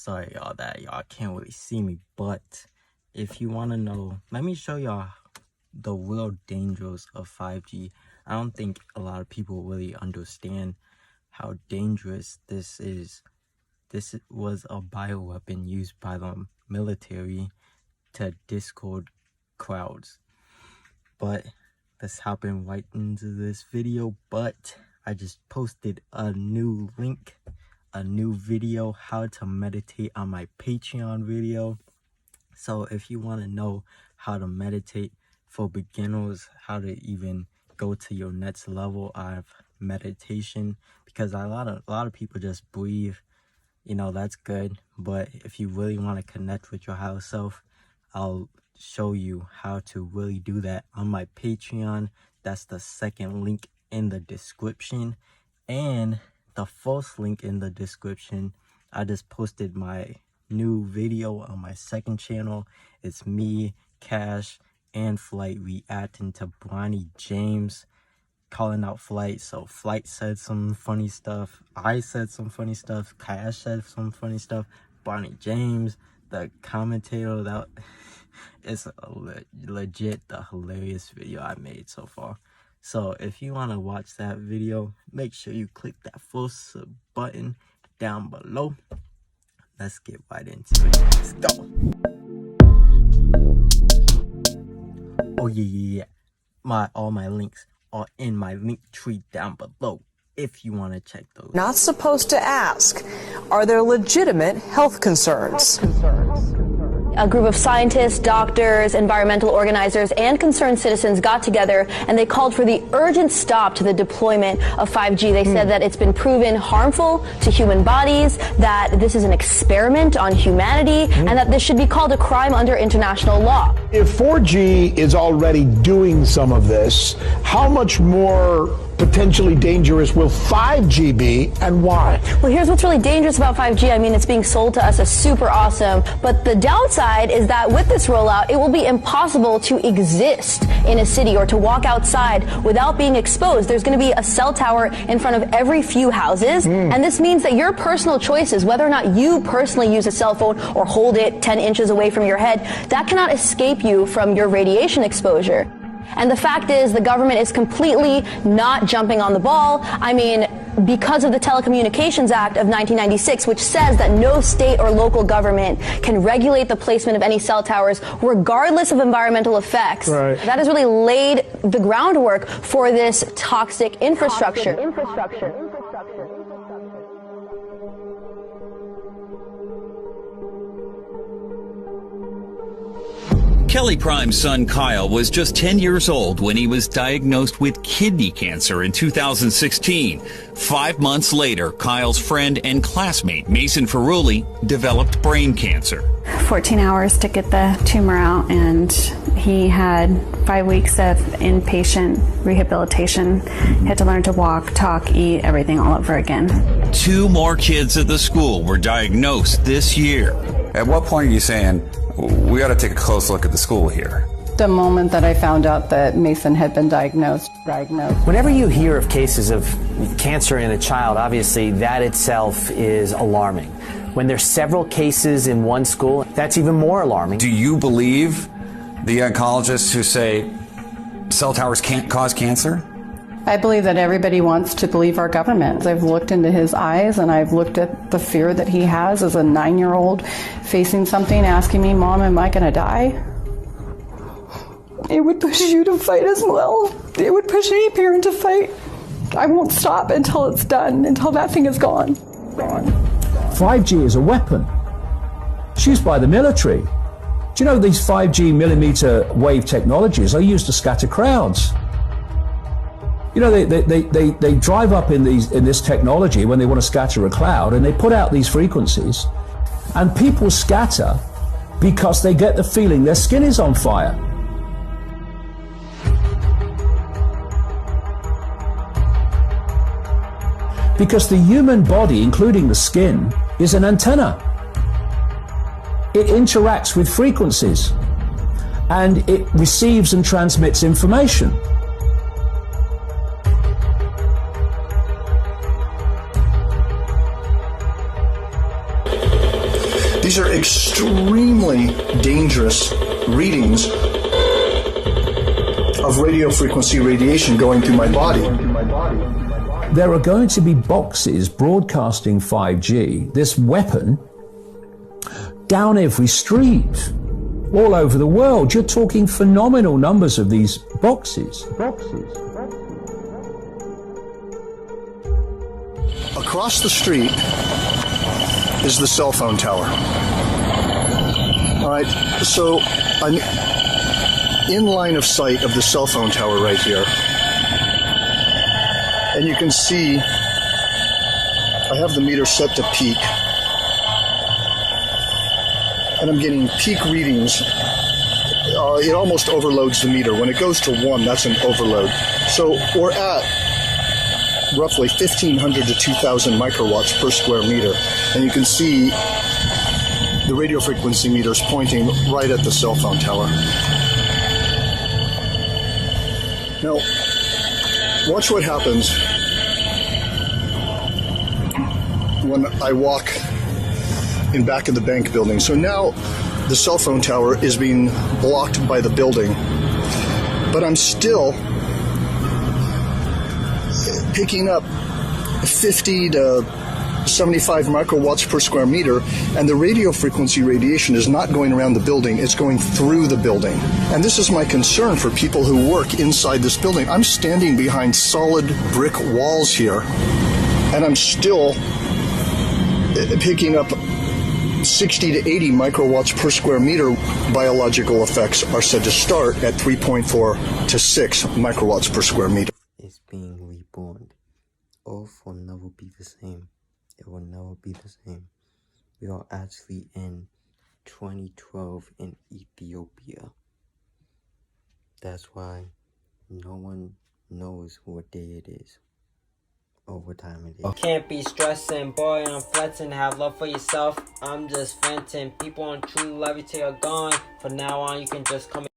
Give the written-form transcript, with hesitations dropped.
sorry y'all that y'all can't really see me, but if you want to know, let me show y'all the real dangers of 5G. I don't think a lot of people really understand how dangerous this is. This was a bioweapon used by the military to discord crowds. But let's hop in right into this video. But I just posted a new link, a new video, how to meditate, on my Patreon video. So if you want to know how to meditate for beginners, how to even go to your next level of meditation, because a lot of people just breathe, you know, that's good, but if you really want to connect with your higher self, I'll show you how to really do that on my Patreon. That's the second link in the description, and the first link in the description, I just posted my new video on my second channel. It's me, Cash, and Flight reacting to Bronny James calling out Flight. So Flight said some funny stuff, I said some funny stuff, Cash said some funny stuff, Bronny James, the commentator, that is legit the hilarious video I made so far. So if you want to watch that video, make sure you click that first sub button down below. Let's get right into it. Let's go. Oh yeah. All my links are in my link tree down below if you want to check those. Not supposed to ask, are there legitimate health concerns? A group of scientists, doctors, environmental organizers, and concerned citizens got together and they called for the urgent stop to the deployment of 5G. They said that it's been proven harmful to human bodies, that this is an experiment on humanity, and that this should be called a crime under international law. If 4G is already doing some of this, how much more potentially dangerous will 5G be, and why? Well, here's what's really dangerous about 5G. I mean, it's being sold to us as super awesome, but the downside is that with this rollout, it will be impossible to exist in a city or to walk outside without being exposed. There's going to be a cell tower in front of every few houses, and this means that your personal choices, whether or not you personally use a cell phone or hold it 10 inches away from your head, that cannot escape you from your radiation exposure. And the fact is, the government is completely not jumping on the ball. I mean, because of the Telecommunications Act of 1996, which says that no state or local government can regulate the placement of any cell towers, regardless of environmental effects. Right. That has really laid the groundwork for this toxic infrastructure. Kelly Prime's son Kyle was just 10 years old when he was diagnosed with kidney cancer in 2016. 5 months later, Kyle's friend and classmate Mason Ferrulli developed brain cancer. 14 hours to get the tumor out, and he had 5 weeks of inpatient rehabilitation. He had to learn to walk, talk, eat, everything all over again. 2 more kids at the school were diagnosed this year. At what point are you saying, we ought to take a close look at the school here? The moment that I found out that Mason had been diagnosed. Whenever you hear of cases of cancer in a child, obviously that itself is alarming. When there's several cases in one school, that's even more alarming. Do you believe the oncologists who say cell towers can't cause cancer? I believe that everybody wants to believe our government. I've looked into his eyes and I've looked at the fear that he has as a 9-year-old facing something, asking me, Mom, am I going to die? It would push you to fight as well. It would push any parent to fight. I won't stop until it's done, until that thing is gone. 5G is a weapon. It's used by the military. Do you know these 5G millimeter wave technologies are used to scatter crowds? You know, they drive up in this technology when they want to scatter a cloud, and they put out these frequencies, and people scatter because they get the feeling their skin is on fire. Because the human body, including the skin, is an antenna. It interacts with frequencies, and it receives and transmits information. These are extremely dangerous readings of radio frequency radiation going through my body. There are going to be boxes broadcasting 5G, this weapon, down every street, all over the world. You're talking phenomenal numbers of these boxes. Across the street is the cell phone tower. All right, so I'm in line of sight of the cell phone tower right here. And you can see I have the meter set to peak. And I'm getting peak readings. It almost overloads the meter. When it goes to 1, that's an overload. So we're at roughly 1,500 to 2,000 microwatts per square meter. And you can see the radio frequency meters pointing right at the cell phone tower. Now, watch what happens when I walk in back of the bank building. So now the cell phone tower is being blocked by the building, but I'm still picking up 50 to 75 microwatts per square meter, and the radio frequency radiation is not going around the building, it's going through the building. And this is my concern for people who work inside this building. I'm standing behind solid brick walls here, and I'm still picking up 60 to 80 microwatts per square meter. Biological effects are said to start at 3.4 to 6 microwatts per square meter. It's being reborn. Earth will never be the same. It will never be the same. We are actually in 2012 in Ethiopia. That's why no one knows what day it is or what time it is. Can't be stressing, boy, I'm flexing. Have love for yourself, I'm just venting. People on true love you till you're gone. From now on, you can just come